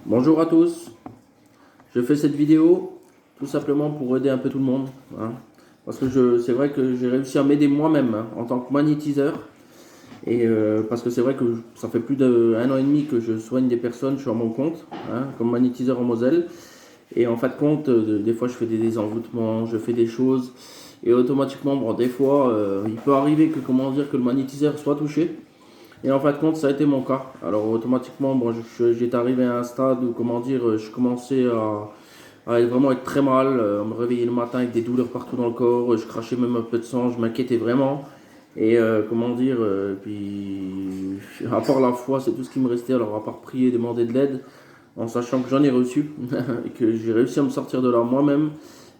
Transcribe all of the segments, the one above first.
Bonjour à tous, je fais cette vidéo tout simplement pour aider un peu tout le monde, hein. Parce que c'est vrai que j'ai réussi à m'aider moi-même, hein, en tant que magnétiseur. Et parce que c'est vrai que ça fait plus d'un an et demi que je soigne des personnes sur mon compte, hein, comme magnétiseur en Moselle. Et en fin de compte, des fois je fais des désenvoûtements, je fais des choses. Et automatiquement, bon, des fois, il peut arriver que, comment dire, que le magnétiseur soit touché. Et en fin de compte, ça a été mon cas. Alors automatiquement, bon, j'étais arrivé à un stade où, comment dire, je commençais à vraiment être très mal, à me réveiller le matin avec des douleurs partout dans le corps, je crachais même un peu de sang, je m'inquiétais vraiment. Et comment dire, puis à part la foi, c'est tout ce qui me restait. Alors à part prier, demander de l'aide, en sachant que j'en ai reçu, et que j'ai réussi à me sortir de là moi-même.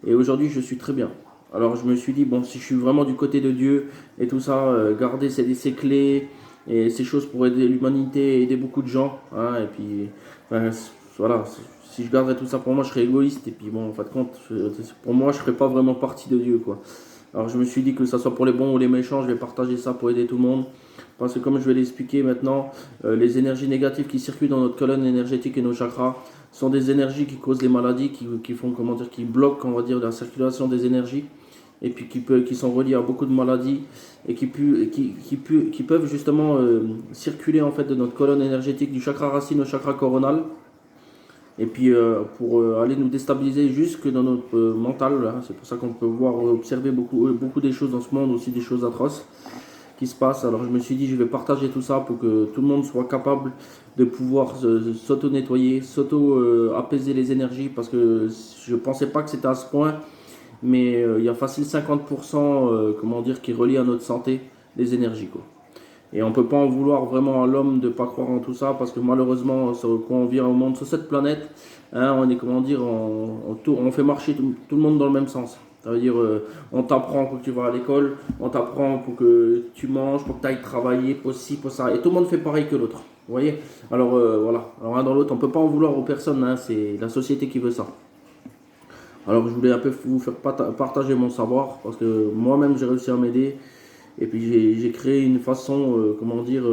Et aujourd'hui, je suis très bien. Alors je me suis dit, bon, si je suis vraiment du côté de Dieu et tout ça, garder ces clés et ces choses pour aider l'humanité, aider beaucoup de gens, hein, et puis, ben, voilà, si je garderais tout ça pour moi, je serais égoïste, et puis bon, en fin de compte, pour moi, je ferais pas vraiment partie de Dieu, quoi. Alors je me suis dit que ça soit pour les bons ou les méchants, je vais partager ça pour aider tout le monde. Parce que comme je vais l'expliquer maintenant, les énergies négatives qui circulent dans notre colonne énergétique et nos chakras sont des énergies qui causent les maladies, qui font, comment dire, qui bloquent, on va dire, la circulation des énergies, et puis qui sont reliées à beaucoup de maladies, et qui peuvent justement circuler en fait de notre colonne énergétique du chakra racine au chakra coronal, et puis pour aller nous déstabiliser jusque dans notre mental, hein. C'est pour ça qu'on peut voir, observer beaucoup des choses dans ce monde, aussi des choses atroces qui se passent. Alors je me suis dit, je vais partager tout ça pour que tout le monde soit capable de pouvoir s'auto-nettoyer, s'auto-apaiser les énergies, parce que je pensais pas que c'était à ce point, mais il y a facile 50% comment dire, qui est relié à notre santé, les énergies, quoi. Et on peut pas en vouloir vraiment à l'homme de pas croire en tout ça, parce que malheureusement, quand on vient au monde sur cette planète, hein, on est, comment dire, on fait marcher tout le monde dans le même sens. Ça veut dire, on t'apprend pour que tu vas à l'école, on t'apprend pour que tu manges, pour que tu ailles travailler, pour ci, pour ça. Et tout le monde fait pareil que l'autre. Vous voyez? Alors voilà, alors un dans l'autre, on peut pas en vouloir aux personnes, hein, c'est la société qui veut ça. Alors je voulais un peu vous faire partager mon savoir, parce que moi-même j'ai réussi à m'aider. Et puis j'ai créé une façon, comment dire,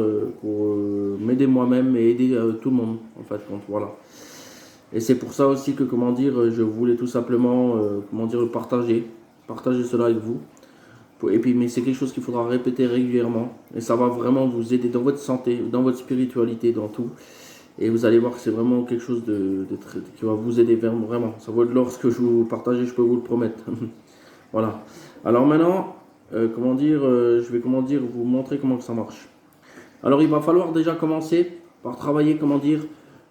pour m'aider moi-même et aider tout le monde, en fait, donc voilà. Et c'est pour ça aussi que, comment dire, je voulais tout simplement, comment dire, partager cela avec vous. Et puis, mais c'est quelque chose qu'il faudra répéter régulièrement, et ça va vraiment vous aider dans votre santé, dans votre spiritualité, dans tout. Et vous allez voir que c'est vraiment quelque chose qui va vous aider vraiment. Ça vaut de l'or ce que je vous partage, je peux vous le promettre. Voilà. Alors maintenant, comment dire, je vais, comment dire, vous montrer comment que ça marche. Alors il va falloir déjà commencer par travailler, comment dire,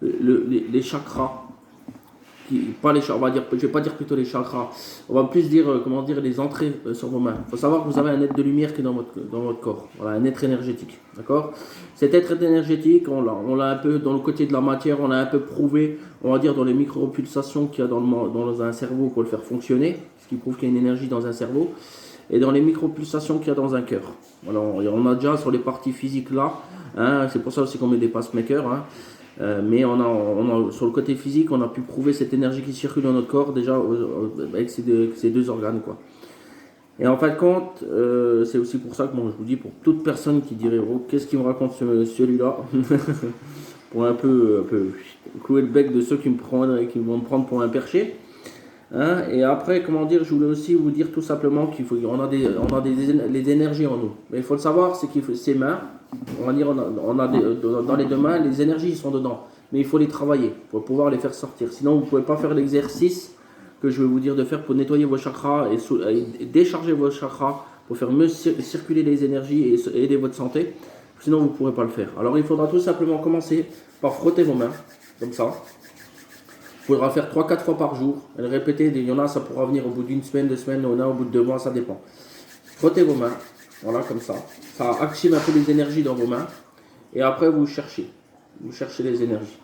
les chakras. Pas les chakras, on va dire, je vais pas dire plutôt les chakras, on va plus dire, comment dire, les entrées sur vos mains. Il faut savoir que vous avez un être de lumière qui est dans votre corps, voilà, un être énergétique, d'accord. Cet être énergétique, on l'a un peu dans le côté de la matière, on l'a un peu prouvé, on va dire, dans les micro-pulsations qu'il y a dans un cerveau pour le faire fonctionner, ce qui prouve qu'il y a une énergie dans un cerveau, et dans les micro-pulsations qu'il y a dans un cœur. Voilà, on a déjà sur les parties physiques là, hein, c'est pour ça aussi qu'on met des pacemakers, hein. Mais sur le côté physique, on a pu prouver cette énergie qui circule dans notre corps déjà avec ces deux organes, quoi. Et en fin de compte, c'est aussi pour ça que, bon, je vous dis, pour toute personne qui dirait, oh, qu'est-ce qu'il me raconte celui-là, pour un peu clouer le bec de ceux qui vont me prendre pour un perché. Hein. Et après, comment dire, je voulais aussi vous dire tout simplement les énergies en nous. Mais il faut le savoir, c'est qu'il faut ces mains, on va dire, dans les deux mains, les énergies sont dedans. Mais il faut les travailler, pour pouvoir les faire sortir. Sinon, vous ne pouvez pas faire l'exercice que je vais vous dire de faire pour nettoyer vos chakras et décharger vos chakras, pour faire mieux circuler les énergies et aider votre santé. Sinon, vous ne pourrez pas le faire. Alors, il faudra tout simplement commencer par frotter vos mains, comme ça. Il faudra faire 3-4 fois par jour. Et le répéter, il y en a, ça pourra venir au bout d'une semaine, 2 semaines, il y en a au bout de 2 mois, ça dépend. Frottez vos mains, voilà, comme ça. Ça active un peu les énergies dans vos mains. Et après, vous cherchez. Vous cherchez les énergies.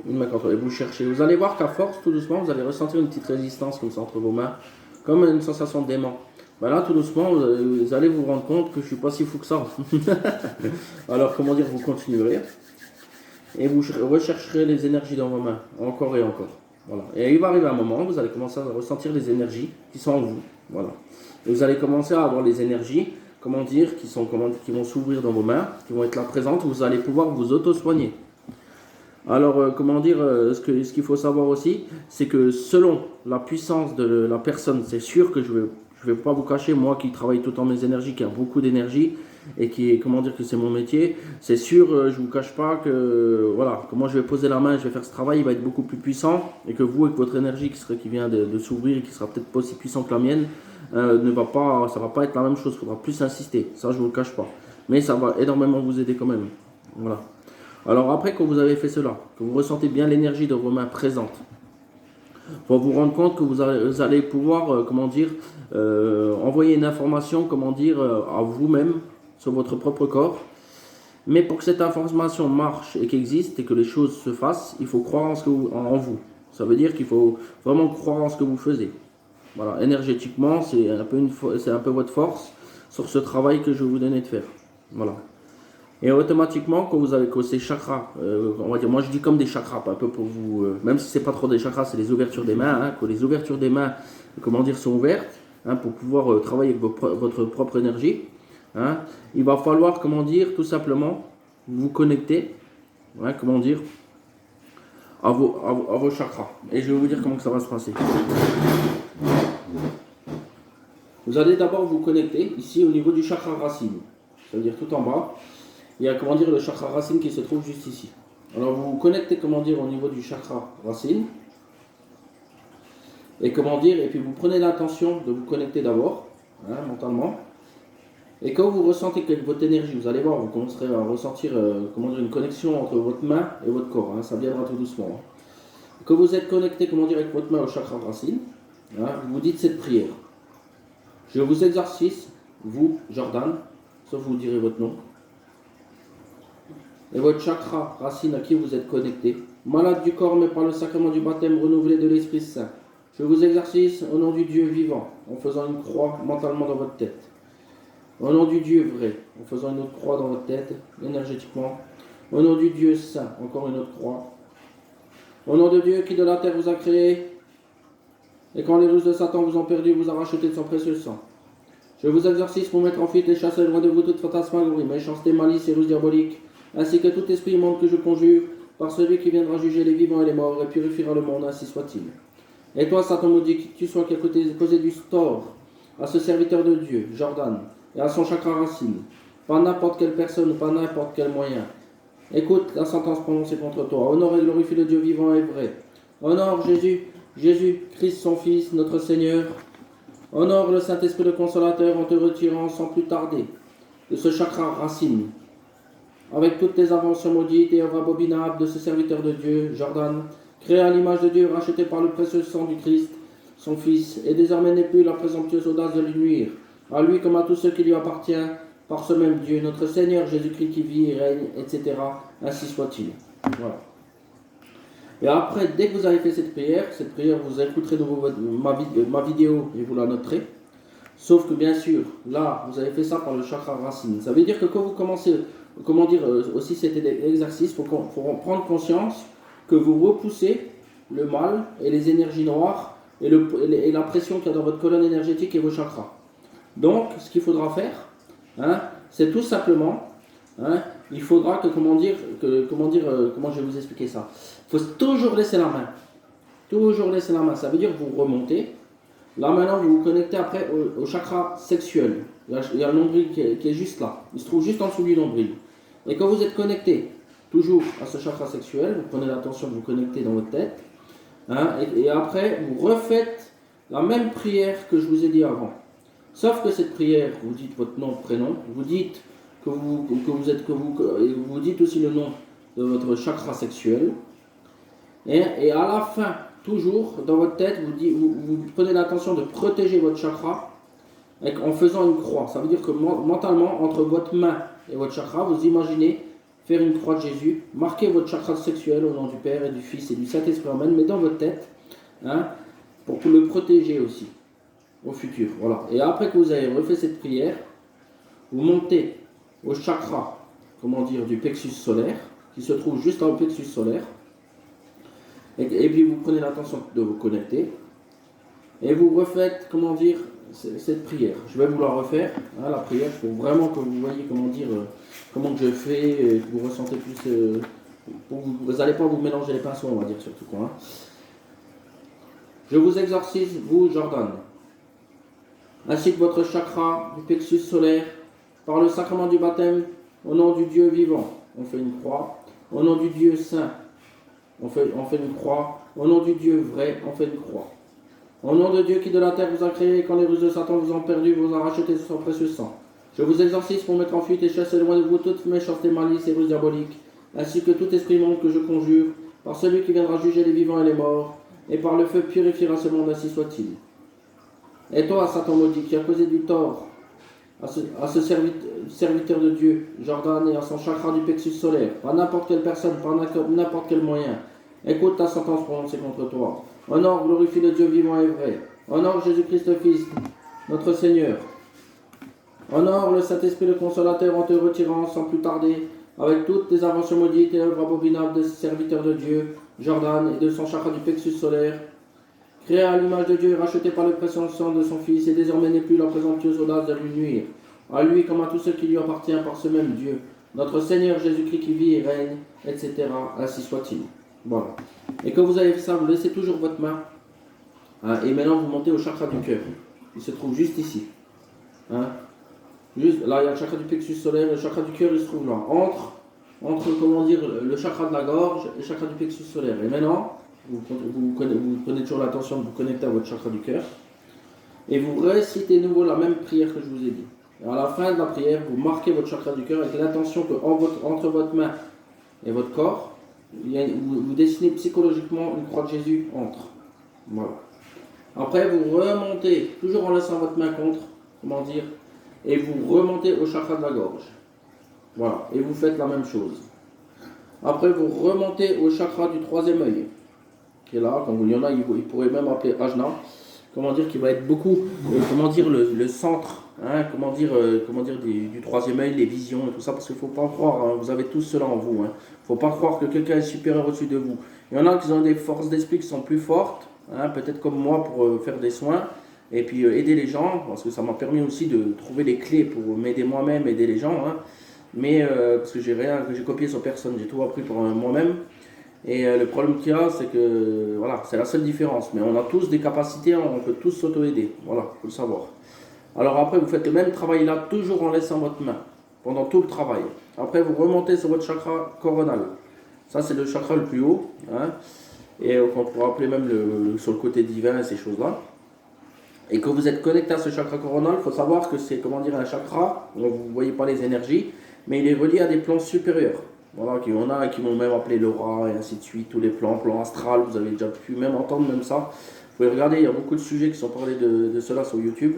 Une main contre l'autre. Et vous cherchez. Vous allez voir qu'à force, tout doucement, vous allez ressentir une petite résistance comme ça entre vos mains. Comme une sensation d'aimant. Ben là, tout doucement, vous allez vous rendre compte que je ne suis pas si fou que ça. Alors, comment dire, vous continuerez. Et vous rechercherez les énergies dans vos mains, encore et encore. Voilà. Et il va arriver un moment, vous allez commencer à ressentir les énergies qui sont en vous. Voilà. Et vous allez commencer à avoir les énergies, comment dire, qui vont s'ouvrir dans vos mains, qui vont être là présentes, vous allez pouvoir vous auto-soigner. Alors, comment dire, ce qu'il faut savoir aussi, c'est que selon la puissance de la personne, c'est sûr que je vais pas vous cacher, moi qui travaille tout le temps mes énergies, qui a beaucoup d'énergie et qui, comment dire, que c'est mon métier, c'est sûr, je vous cache pas que, voilà, comment je vais poser la main, je vais faire ce travail, il va être beaucoup plus puissant et que vous, avec votre énergie qui vient de s'ouvrir et qui sera peut-être pas aussi puissant que la mienne, ça va pas être la même chose, il faudra plus insister, ça je vous le cache pas. Mais ça va énormément vous aider quand même, voilà. Alors après, quand vous avez fait cela, que vous ressentez bien l'énergie de vos mains présentes, pour vous rendre compte que vous allez pouvoir, comment dire, envoyer une information, comment dire, à vous-même sur votre propre corps. Mais pour que cette information marche et qu'existe et que les choses se fassent, il faut croire en vous. Ça veut dire qu'il faut vraiment croire en ce que vous faisiez. Voilà, énergétiquement, c'est un peu votre force sur ce travail que je vais vous donner de faire. Voilà. Et automatiquement, quand vous avez que ces chakras, on va dire, moi je dis comme des chakras, un peu pour vous, même si c'est pas trop des chakras, c'est les ouvertures des mains, hein, que les ouvertures des mains, comment dire, sont ouvertes, hein, pour pouvoir travailler avec votre propre énergie. Hein, il va falloir, comment dire, tout simplement, vous connecter, hein, comment dire, à vos chakras. Et je vais vous dire comment ça va se passer. Vous allez d'abord vous connecter ici au niveau du chakra racine, c'est-à-dire tout en bas. Il y a, comment dire, le chakra racine qui se trouve juste ici. Alors vous vous connectez, comment dire, au niveau du chakra racine. Et comment dire, et puis vous prenez l'intention de vous connecter d'abord, hein, mentalement. Et quand vous ressentez que votre énergie, vous allez voir, vous commencerez à ressentir, comment dire, une connexion entre votre main et votre corps. Hein, ça viendra tout doucement. Hein. Quand vous êtes connecté, comment dire, avec votre main au chakra racine, hein, vous dites cette prière. Je vous exercice, vous, Jordan, sauf vous direz votre nom. Et votre chakra racine à qui vous êtes connecté, malade du corps mais par le sacrement du baptême renouvelé de l'Esprit Saint. Je vous exercice au nom du Dieu vivant, en faisant une croix mentalement dans votre tête. Au nom du Dieu vrai, en faisant une autre croix dans votre tête, énergétiquement. Au nom du Dieu saint, encore une autre croix. Au nom de Dieu qui de la terre vous a créé, et quand les ruses de Satan vous ont perdu, vous a racheté de son précieux sang. Je vous exercice pour mettre en fuite et chasser loin de vous toute fantasmagorie, méchanceté, malice et ruse diabolique, ainsi que tout esprit immonde que je conjure, par celui qui viendra juger les vivants et les morts, et purifiera le monde, ainsi soit-il. Et toi, Satan maudit, qui tu sois qui a causé du tort à ce serviteur de Dieu, Jordan, et à son chakra racine, par n'importe quelle personne ou par n'importe quel moyen. Écoute la sentence prononcée contre toi. Honore et glorifie le Dieu vivant et vrai. Honore Jésus, Christ son Fils, notre Seigneur. Honore le Saint-Esprit le Consolateur en te retirant sans plus tarder de ce chakra racine, avec toutes les inventions maudites et œuvres abominables de ce serviteur de Dieu, Jordan, créé à l'image de Dieu, racheté par le précieux sang du Christ, son Fils, et désormais n'est plus la présomptueuse audace de lui nuire, à lui comme à tous ceux qui lui appartiennent, par ce même Dieu, notre Seigneur Jésus-Christ qui vit et règne, etc. Ainsi soit-il. Voilà. Et après, dès que vous avez fait cette prière, vous écouterez de nouveau ma vidéo et vous la noterez. Sauf que bien sûr, là, vous avez fait ça par le chakra racine. Ça veut dire que quand vous commencez, comment dire, aussi cet exercice, il faut prendre conscience que vous repoussez le mal et les énergies noires et la pression qu'il y a dans votre colonne énergétique et vos chakras. Donc, ce qu'il faudra faire, hein, c'est tout simplement, hein, il faudra que, comment je vais vous expliquer ça. Il faut toujours laisser la main. Toujours laisser la main. Ça veut dire que vous remontez. Là maintenant, vous vous connectez après au chakra sexuel. Il y a le nombril qui est juste là. Il se trouve juste en dessous du nombril. Et quand vous êtes connecté toujours à ce chakra sexuel, vous prenez l'attention de vous connecter dans votre tête. Hein, et après, vous refaites la même prière que je vous ai dit avant. Sauf que cette prière, vous dites votre nom, prénom, vous dites vous dites aussi le nom de votre chakra sexuel. Et à la fin, toujours dans votre tête, vous prenez l'intention de protéger votre chakra en faisant une croix. Ça veut dire que mentalement, entre votre main et votre chakra, vous imaginez faire une croix de Jésus, marquez votre chakra sexuel au nom du Père et du Fils et du Saint-Esprit, Amen, mais dans votre tête, hein, pour le protéger aussi au futur. Voilà. Et après que vous avez refait cette prière, vous montez au chakra, du plexus solaire, qui se trouve juste dans le plexus solaire. Et puis vous prenez l'intention de vous connecter. Et vous refaites, cette prière. Je vais vous la refaire, hein, la prière, pour vraiment que vous voyez comment que je fais, et que vous ressentez plus Vous n'allez pas vous mélanger les pinceaux, on va dire surtout quoi. Hein. Je vous exorcise, vous, Jordan, ainsi que votre chakra du plexus solaire, par le sacrement du baptême, au nom du Dieu vivant. On fait une croix. Au nom du Dieu saint, on fait une croix. Au nom du Dieu vrai, on fait une croix. Au nom de Dieu qui de la terre vous a créé, quand les ruses de Satan vous ont perdu, vous a racheté de son précieux sang. Je vous exorcise pour mettre en fuite et chasser loin de vous toute méchanceté, malice et ruse diabolique, ainsi que tout esprit monde que je conjure, par celui qui viendra juger les vivants et les morts, et par le feu purifiera ce monde, ainsi soit-il. Et toi, Satan maudit, qui a causé du tort à ce serviteur de Dieu, Jordan, et à son chakra du plexus solaire, pas n'importe quelle personne, pas n'importe quel moyen, écoute ta sentence prononcée contre toi. Honore, glorifie le Dieu vivant et vrai. Honore Jésus-Christ le Fils, notre Seigneur. Honore le Saint-Esprit le Consolateur en te retirant sans plus tarder, avec toutes tes inventions maudites et œuvres abominables des serviteurs de Dieu, Jordan, et de son chakra du plexus solaire, créé à l'image de Dieu et racheté par le précieux sang de son Fils, et désormais n'est plus la présomptueuse audace de lui nuire. À lui comme à tout ce qui lui appartient par ce même Dieu, notre Seigneur Jésus-Christ qui vit et règne, etc. Ainsi soit-il. Voilà. Et quand vous avez fait ça, vous laissez toujours votre main. Hein, et maintenant, vous montez au chakra du cœur. Il se trouve juste ici. Hein. Juste, là, il y a le chakra du plexus solaire, le chakra du cœur, il se trouve là. Entre comment dire, le chakra de la gorge et le chakra du plexus solaire. Et maintenant, vous prenez toujours l'attention de vous connecter à votre chakra du cœur. Et vous récitez de nouveau la même prière que je vous ai dit. Et à la fin de la prière, vous marquez votre chakra du cœur avec l'intention que entre votre main et votre corps, vous dessinez psychologiquement une croix de Jésus entre. Voilà. Après, vous remontez, toujours en laissant votre main contre, comment dire, et vous remontez au chakra de la gorge. Voilà. Et vous faites la même chose. Après, vous remontez au chakra du troisième œil, qui est là. Comme il y en a, il pourrait même appeler Ajna. Comment dire, qui va être beaucoup, comment dire, le centre, hein, comment dire du troisième œil, les visions et tout ça, parce qu'il ne faut pas croire, hein, vous avez tous cela en vous. Il ne faut pas croire que quelqu'un est supérieur au-dessus de vous. Il y en a qui ont des forces d'esprit qui sont plus fortes, hein, peut-être comme moi pour faire des soins, et puis aider les gens, parce que ça m'a permis aussi de trouver les clés pour m'aider moi-même, aider les gens, hein, mais parce que j'ai copié sur personne, j'ai tout appris pour moi-même. Et le problème qu'il y a, c'est que voilà, c'est la seule différence. Mais on a tous des capacités, on peut tous s'auto-aider. Voilà, il faut le savoir. Alors après, vous faites le même travail là, toujours en laissant votre main, pendant tout le travail. Après, vous remontez sur votre chakra coronal. Ça, c'est le chakra le plus haut. Hein, et qu'on pourrait appeler même sur le côté divin et ces choses-là. Et quand vous êtes connecté à ce chakra coronal, il faut savoir que c'est, comment dire, un chakra, dont vous ne voyez pas les énergies, mais il est relié à des plans supérieurs. Voilà, qu'il y en a qui m'ont même appelé l'aura et ainsi de suite, tous les plans astral, vous avez déjà pu même entendre même ça. Vous pouvez regarder, il y a beaucoup de sujets qui sont parlés de cela sur YouTube.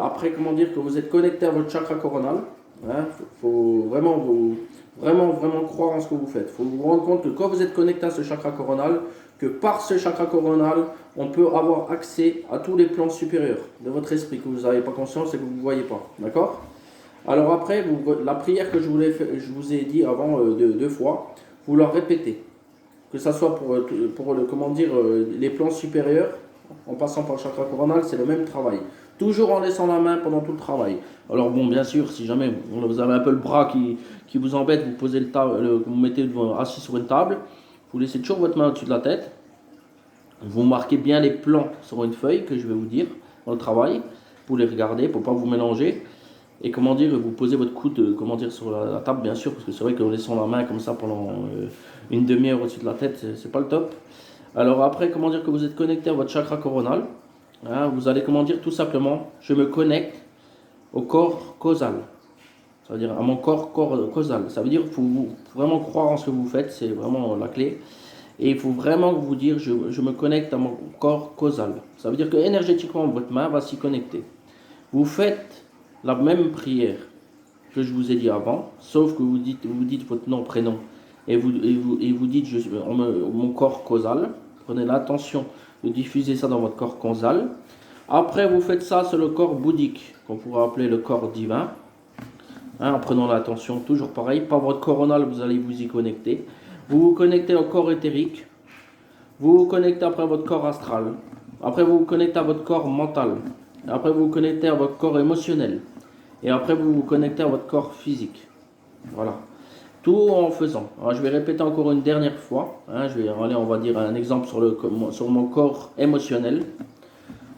Après, comment dire, que vous êtes connecté à votre chakra coronal, hein, faut vraiment croire en ce que vous faites. Il faut vous rendre compte que quand vous êtes connecté à ce chakra coronal, que par ce chakra coronal, on peut avoir accès à tous les plans supérieurs de votre esprit, que vous n'avez pas conscience et que vous ne voyez pas. D'accord ? Alors après, la prière que je vous ai dit avant deux fois, vous la répétez. Que ça soit pour les plans supérieurs, en passant par le chakra coronal, c'est le même travail. Toujours en laissant la main pendant tout le travail. Alors bon, bien sûr, si jamais vous avez un peu le bras qui vous embête, vous posez vous mettez assis sur une table, vous laissez toujours votre main au-dessus de la tête. Vous marquez bien les plans sur une feuille que je vais vous dire dans le travail. Vous les regardez pour ne pas vous mélanger. Et comment dire, vous posez votre coude sur la table, bien sûr, parce que c'est vrai qu'en laissant la main comme ça pendant une demi-heure au-dessus de la tête, c'est pas le top. Alors après, comment dire que vous êtes connecté à votre chakra coronal, hein, vous allez, comment dire, tout simplement, je me connecte au corps causal. Ça veut dire à mon corps causal. Ça veut dire qu'il faut vraiment croire en ce que vous faites, c'est vraiment la clé. Et il faut vraiment vous dire, je me connecte à mon corps causal. Ça veut dire que énergétiquement, votre main va s'y connecter. Vous faites la même prière que je vous ai dit avant, sauf que vous dites votre nom, prénom, et vous dites mon corps causal. Prenez l'attention de diffuser ça dans votre corps causal. Après, vous faites ça sur le corps bouddhique, qu'on pourrait appeler le corps divin. Hein, en prenant l'attention, toujours pareil, par votre coronal, vous allez vous y connecter. Vous vous connectez au corps éthérique. Vous vous connectez après à votre corps astral. Après, vous vous connectez à votre corps mental. Après, vous vous connectez à votre corps émotionnel. Et après, vous vous connectez à votre corps physique. Voilà. Tout en faisant. Alors, je vais répéter encore une dernière fois. Hein, je vais aller, on va dire, un exemple sur mon corps émotionnel.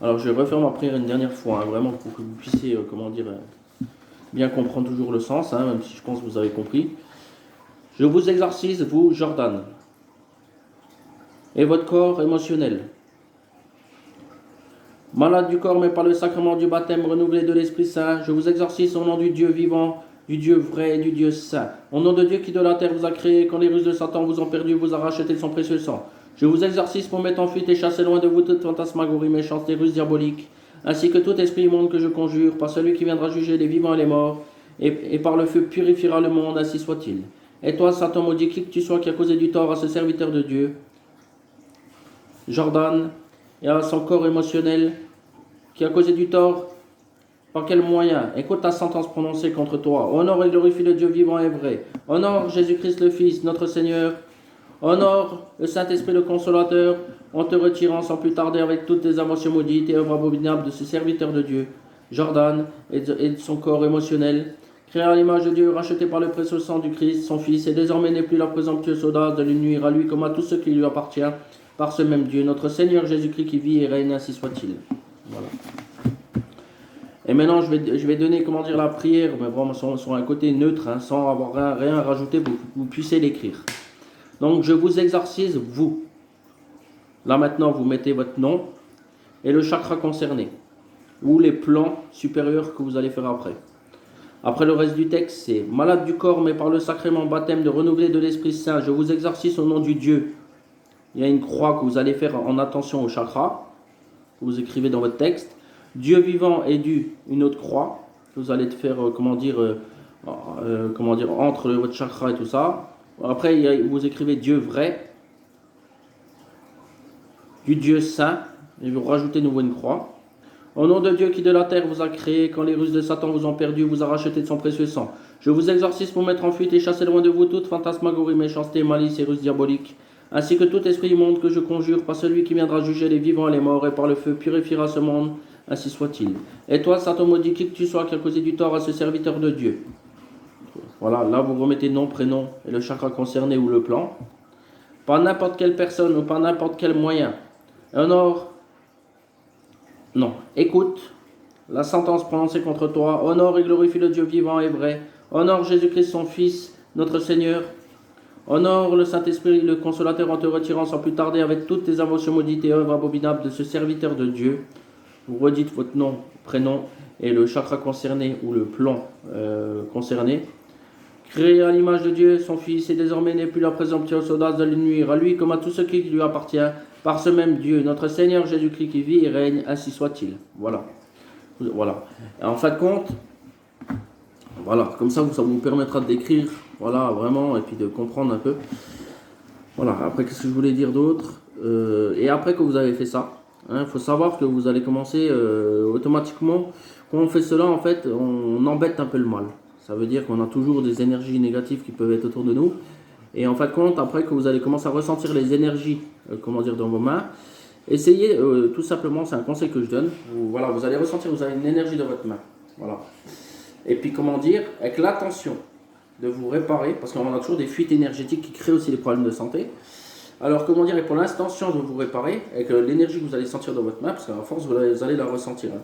Alors, je vais refaire ma prière une dernière fois, hein, vraiment pour que vous puissiez, comment dire, bien comprendre toujours le sens, hein, même si je pense que vous avez compris. Je vous exorcise, vous, Jordan, et votre corps émotionnel. Malade du corps, mais par le sacrement du baptême renouvelé de l'Esprit Saint, je vous exorcise au nom du Dieu vivant, du Dieu vrai et du Dieu saint. Au nom de Dieu qui de la terre vous a créé, quand les ruses de Satan vous ont perdu, vous a racheté de son précieux sang. Je vous exorcise pour mettre en fuite et chasser loin de vous toute fantasmagorie méchante et ruses diaboliques, ainsi que tout esprit immonde que je conjure, par celui qui viendra juger les vivants et les morts, et par le feu purifiera le monde, ainsi soit-il. Et toi, Satan maudit, qui que tu sois qui a causé du tort à ce serviteur de Dieu, Jordan, et à son corps émotionnel, qui a causé du tort, par quel moyen? Écoute ta sentence prononcée contre toi. Honore et glorifie le Dieu vivant et vrai. Honore Jésus-Christ le Fils, notre Seigneur. Honore le Saint-Esprit le Consolateur, en te retirant sans plus tarder avec toutes tes émotions maudites et œuvres abominables de ce serviteur de Dieu, Jordan, et de son corps émotionnel. Créé à l'image de Dieu, racheté par le précieux sang du Christ, son Fils, et désormais n'est plus la présomptueuse audace de lui nuire à lui comme à tout ce qui lui appartient, par ce même Dieu, notre Seigneur Jésus-Christ qui vit et règne, ainsi soit-il. Voilà. Et maintenant, je vais donner, comment dire, la prière, mais vraiment sur un côté neutre, hein, sans avoir rien à rajouter pour que vous puissiez l'écrire. Donc, je vous exorcise, vous. Là, maintenant, vous mettez votre nom et le chakra concerné, ou les plans supérieurs que vous allez faire après. Après, le reste du texte, c'est « Malade du corps, mais par le sacrement baptême de renouveler de l'Esprit Saint, je vous exorcise au nom du Dieu. » Il y a une croix que vous allez faire en attention au chakra, que vous écrivez dans votre texte. Dieu vivant et une autre croix, que vous allez faire, comment dire, entre votre chakra et tout ça. Après, vous écrivez Dieu vrai, du Dieu saint, et vous rajoutez de nouveau une croix. Au nom de Dieu qui de la terre vous a créé, quand les ruses de Satan vous ont perdu, vous a racheté de son précieux sang. Je vous exorcise pour mettre en fuite et chasser loin de vous toute fantasmagorie, méchanceté, malice et ruse diabolique, ainsi que tout esprit immonde que je conjure par celui qui viendra juger les vivants et les morts, et par le feu purifiera ce monde, ainsi soit-il. Et toi, Satan maudit, qui que tu sois, qui a causé du tort à ce serviteur de Dieu. Voilà, là vous remettez nom, prénom et le chakra concerné ou le plan. Par n'importe quelle personne ou par n'importe quel moyen. Honore, non, écoute la sentence prononcée contre toi. Honore et glorifie le Dieu vivant et vrai. Honore Jésus-Christ son Fils, notre Seigneur. Honore le Saint-Esprit, le Consolateur, en te retirant sans plus tarder avec toutes tes émotions maudites et œuvres abominables de ce serviteur de Dieu. Vous redites votre nom, prénom et le chakra concerné ou le plan concerné. Créé à l'image de Dieu, son Fils, et désormais n'est plus la présomptueuse audace de lui nuire à lui comme à tout ce qui lui appartient, par ce même Dieu, notre Seigneur Jésus-Christ qui vit et règne, ainsi soit-il. Voilà. Voilà. Et en fin de compte, voilà, comme ça vous permettra d'écrire, voilà, vraiment, et puis de comprendre un peu. Voilà, après, qu'est-ce que je voulais dire d'autre? Et après que vous avez fait ça, il faut savoir que vous allez commencer automatiquement. Quand on fait cela, en fait, on embête un peu le mal. Ça veut dire qu'on a toujours des énergies négatives qui peuvent être autour de nous. Et en fin de compte, après que vous allez commencer à ressentir les énergies, comment dire, dans vos mains, essayez tout simplement, c'est un conseil que je donne. Voilà, vous allez ressentir, vous avez une énergie dans votre main. Voilà. Et puis, comment dire, avec l'intention de vous réparer, parce qu'on a toujours des fuites énergétiques qui créent aussi des problèmes de santé. Alors, comment dire, et pour l'intention de vous réparer, avec l'énergie que vous allez sentir dans votre main, parce qu'à force, vous allez la ressentir. Hein,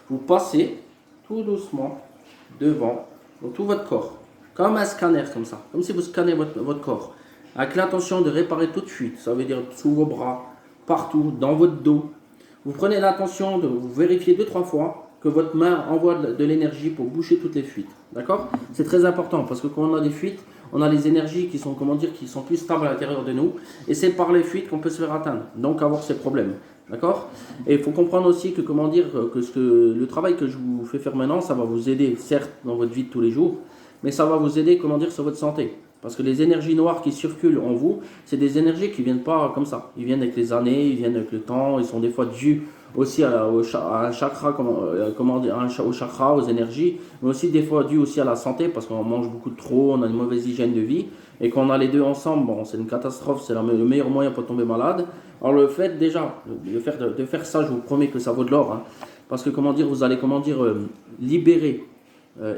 vous passez tout doucement devant tout votre corps, comme un scanner, comme ça, comme si vous scannez votre corps, avec l'intention de réparer toute fuite. Ça veut dire sous vos bras, partout, dans votre dos. Vous prenez l'intention de vous vérifier 2-3 fois que votre main envoie de l'énergie pour boucher toutes les fuites. D'accord? C'est très important parce que quand on a des fuites, on a les énergies qui sont, comment dire, qui sont plus stables à l'intérieur de nous. Et c'est par les fuites qu'on peut se faire atteindre, donc avoir ces problèmes. D'accord? Et il faut comprendre aussi que, comment dire, que le travail que je vous fais faire maintenant, ça va vous aider, certes, dans votre vie de tous les jours, mais ça va vous aider, comment dire, sur votre santé. Parce que les énergies noires qui circulent en vous, c'est des énergies qui ne viennent pas comme ça. Ils viennent avec les années, ils viennent avec le temps, ils sont des fois dus aussi à un chakra, comment dire, au chakra, aux énergies, mais aussi des fois dus aussi à la santé, parce qu'on mange beaucoup de trop, on a une mauvaise hygiène de vie, et quand on a les deux ensemble, bon, c'est une catastrophe, c'est le meilleur moyen pour tomber malade. Alors le fait déjà, de faire ça, je vous promets que ça vaut de l'or, hein, parce que comment dire, vous allez, comment dire, libérer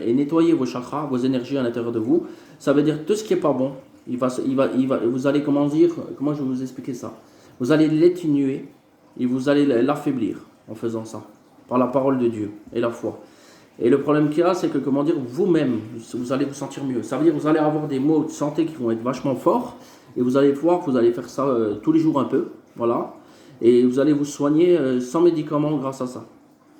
et nettoyer vos chakras, vos énergies à l'intérieur de vous, Ça veut dire tout ce qui est pas bon, vous allez, comment dire, comment je vais vous expliquer ça? Vous allez l'éteigner et vous allez l'affaiblir en faisant ça, par la parole de Dieu et la foi. Et le problème qu'il y a, c'est que, comment dire, vous-même, vous allez vous sentir mieux. Ça veut dire que vous allez avoir des maux de santé qui vont être vachement forts, et vous allez voir que vous allez faire ça tous les jours un peu, voilà, et vous allez vous soigner sans médicaments grâce à ça.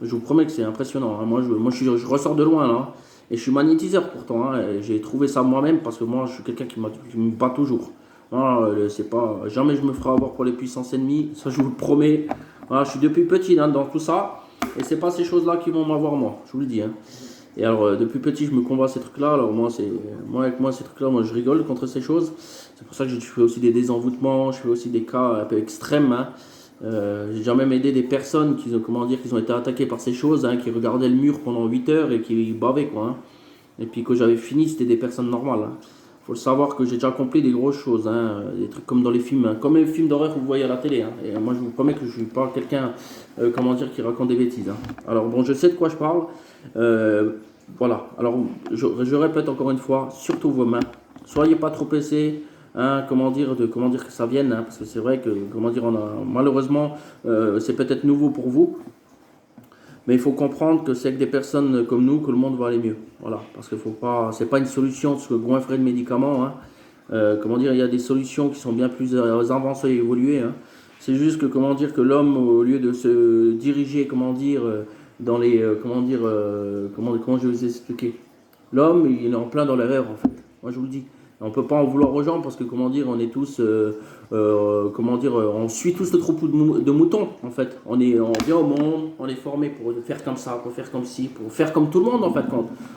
Je vous promets que c'est impressionnant, hein. Moi, je ressors de loin, là, et je suis magnétiseur pourtant, hein. J'ai trouvé ça moi-même, parce que moi, je suis quelqu'un qui me bat toujours. Voilà, c'est pas, jamais je me ferai avoir pour les puissances ennemies, ça je vous le promets. Voilà, je suis depuis petit hein, dans tout ça. Et c'est pas ces choses-là qui vont m'avoir moi, je vous le dis. Hein. Et alors, depuis petit, je me combats ces trucs-là. Alors, avec moi, ces trucs-là, moi, je rigole contre ces choses. C'est pour ça que je fais aussi des désenvoûtements, je fais aussi des cas un peu extrêmes. Hein. J'ai déjà même aidé des personnes qui ont été attaquées par ces choses, hein, qui regardaient le mur pendant 8 heures et qui bavaient, quoi. Hein. Et puis, quand j'avais fini, c'était des personnes normales. Hein. Faut le savoir que j'ai déjà accompli des grosses choses, hein, des trucs comme dans les films, hein, comme les films d'horreur que vous voyez à la télé. Hein. Et moi, je vous promets que je ne suis pas quelqu'un, qui raconte des bêtises. Hein. Alors bon, je sais de quoi je parle. Voilà. Alors, je répète encore une fois, surtout vos mains. Soyez pas trop pressés. Hein, comment dire que ça vienne, hein, parce que c'est vrai que, malheureusement, c'est peut-être nouveau pour vous. Mais il faut comprendre que c'est avec des personnes comme nous que le monde va aller mieux. Voilà, parce que c'est pas une solution, ce goinfrer de médicaments. Hein. Il y a des solutions qui sont bien plus avancées et évoluées. Hein. C'est juste que, que l'homme, au lieu de se diriger, dans les, comment je vais vous expliquer. L'homme, il est en plein dans l'erreur, en fait. Moi, je vous le dis. On ne peut pas en vouloir aux gens parce que, on est tous, on suit tous le troupeau de moutons, en fait. On vient au monde, on est formé pour faire comme ça, pour faire comme ci, pour faire comme tout le monde, en fait.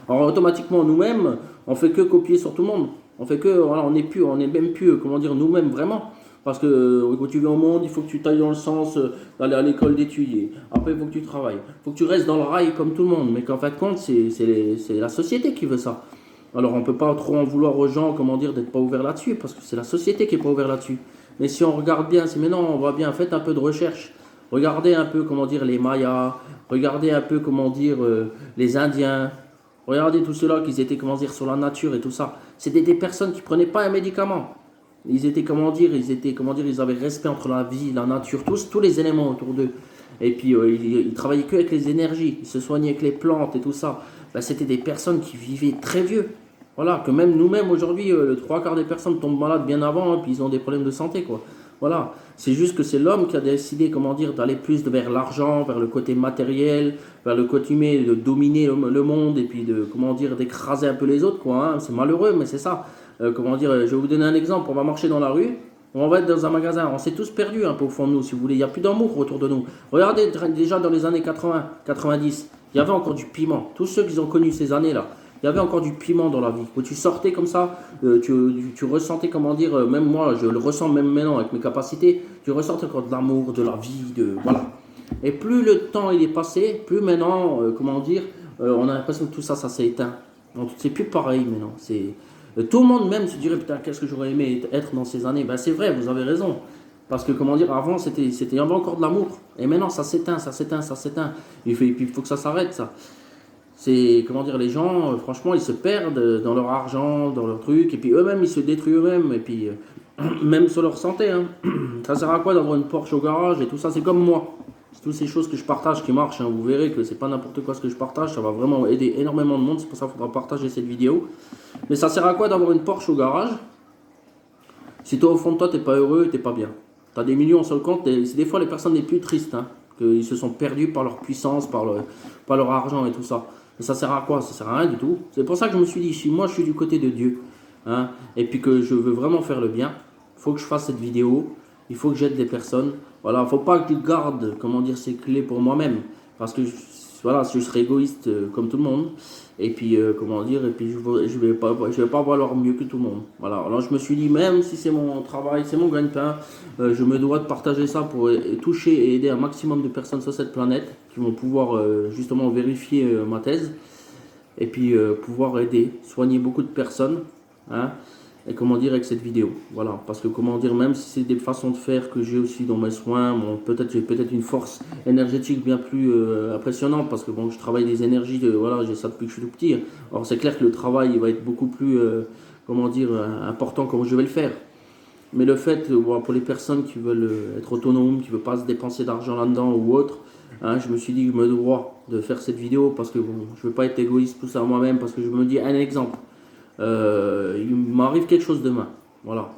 Alors, automatiquement, nous-mêmes, on fait que copier sur tout le monde. On fait que, voilà, on est même plus, nous-mêmes vraiment. Parce que quand tu viens au monde, il faut que tu tailles dans le sens d'aller à l'école d'étudier. Après, il faut que tu travailles. Il faut que tu restes dans le rail comme tout le monde. Mais qu'en fait, c'est la société qui veut ça. Alors on ne peut pas trop en vouloir aux gens, d'être pas ouverts là-dessus, parce que c'est la société qui n'est pas ouverte là-dessus. Mais si on regarde bien, si maintenant on voit bien, faites un peu de recherche. Regardez un peu, les Mayas, regardez un peu, les Indiens. Regardez tous ceux-là qui étaient, sur la nature et tout ça. C'était des personnes qui prenaient pas un médicament. Ils étaient, ils avaient respect entre la vie, la nature, tous les éléments autour d'eux. Et puis ils travaillaient que avec les énergies, ils se soignaient avec les plantes et tout ça. Ben, c'était des personnes qui vivaient très vieux. Voilà, que même nous-mêmes aujourd'hui, le trois quarts des personnes tombent malades bien avant, hein, puis ils ont des problèmes de santé, quoi. Voilà, c'est juste que c'est l'homme qui a décidé, d'aller plus vers l'argent, vers le côté matériel, vers le côté humain, de dominer le monde et puis d'écraser un peu les autres, quoi. Hein. C'est malheureux, mais c'est ça. Je vais vous donner un exemple. On va marcher dans la rue, on va être dans un magasin, on s'est tous perdus un peu au fond de nous, si vous voulez. Il n'y a plus d'amour autour de nous. Regardez, déjà dans les années 80, 90, il y avait encore du piment. Tous ceux qui ont connu ces années-là, il y avait encore du piment dans la vie. Où tu sortais comme ça, tu ressentais, même moi, je le ressens même maintenant avec mes capacités, tu ressentais encore de l'amour, de la vie, voilà. Et plus le temps il est passé, plus maintenant, on a l'impression que tout ça, ça s'est éteint. Donc c'est plus pareil maintenant. Tout le monde même se dirait, putain, qu'est-ce que j'aurais aimé être dans ces années. Ben c'est vrai, vous avez raison. Parce que, avant, il y avait encore de l'amour. Et maintenant, ça s'éteint, ça s'éteint, ça s'éteint. Et puis, il faut que ça s'arrête, ça. C'est, les gens, franchement, ils se perdent dans leur argent, dans leur truc. Et puis, eux-mêmes, ils se détruisent eux-mêmes. Et puis, même sur leur santé. Hein. Ça sert à quoi d'avoir une Porsche au garage et tout ça? C'est comme moi. C'est toutes ces choses que je partage qui marchent. Hein. Vous verrez que c'est pas n'importe quoi ce que je partage. Ça va vraiment aider énormément de monde. C'est pour ça qu'il faudra partager cette vidéo. Mais ça sert à quoi d'avoir une Porsche au garage si toi, au fond de toi, t'es pas heureux, t'es pas bien? T'as des millions sur le compte, c'est des fois les personnes les plus tristes, hein, qu'ils se sont perdus par leur puissance, par leur argent et tout ça. Mais ça sert à quoi? Ça sert à rien du tout. C'est pour ça que je me suis dit, si moi je suis du côté de Dieu, hein, et puis que je veux vraiment faire le bien, il faut que je fasse cette vidéo, il faut que j'aide des personnes. Voilà, faut pas que je garde, ces clés pour moi-même, parce que je serais égoïste comme tout le monde. Et puis, et puis je vais pas valoir mieux que tout le monde. Voilà. Alors je me suis dit, même si c'est mon travail, c'est mon gagne-pain, je me dois de partager ça pour toucher et aider un maximum de personnes sur cette planète qui vont pouvoir justement vérifier ma thèse et puis pouvoir aider, soigner beaucoup de personnes. Hein, et avec cette vidéo. Voilà, parce que même si c'est des façons de faire que j'ai aussi dans mes soins, j'ai peut-être une force énergétique bien plus impressionnante parce que je travaille des énergies, j'ai ça depuis que je suis tout petit. Alors c'est clair que le travail il va être beaucoup plus, comment dire, important comme je vais le faire. Mais le fait, bon, pour les personnes qui veulent être autonomes, qui ne veulent pas se dépenser d'argent là-dedans ou autre, hein, je me suis dit que je me dois de faire cette vidéo parce que bon, je ne veux pas être égoïste tout ça moi-même, parce que je me dis un exemple. Il m'arrive quelque chose demain, voilà,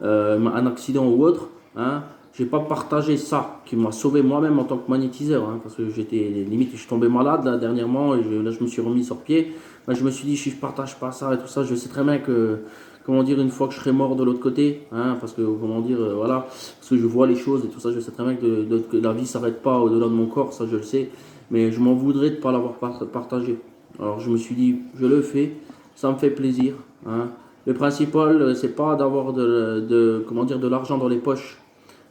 un accident ou autre, hein, je vais pas partager ça qui m'a sauvé moi-même en tant que magnétiseur, hein, parce que j'étais limite, je suis tombé malade là, dernièrement et là je me suis remis sur pied. Là, je me suis dit si je partage pas ça et tout ça, je sais très bien que comment dire une fois que je serai mort de l'autre côté, hein, parce que comment dire voilà, parce que je vois les choses et tout ça, je sais très bien que la vie s'arrête pas au-delà de mon corps, ça je le sais, mais je m'en voudrais de pas l'avoir partagé. Alors je me suis dit je le fais, ça me fait plaisir, hein. Le principal, c'est pas d'avoir comment dire, de l'argent dans les poches,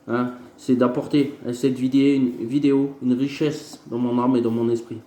hein. C'est d'apporter à cette vidéo une richesse dans mon âme et dans mon esprit.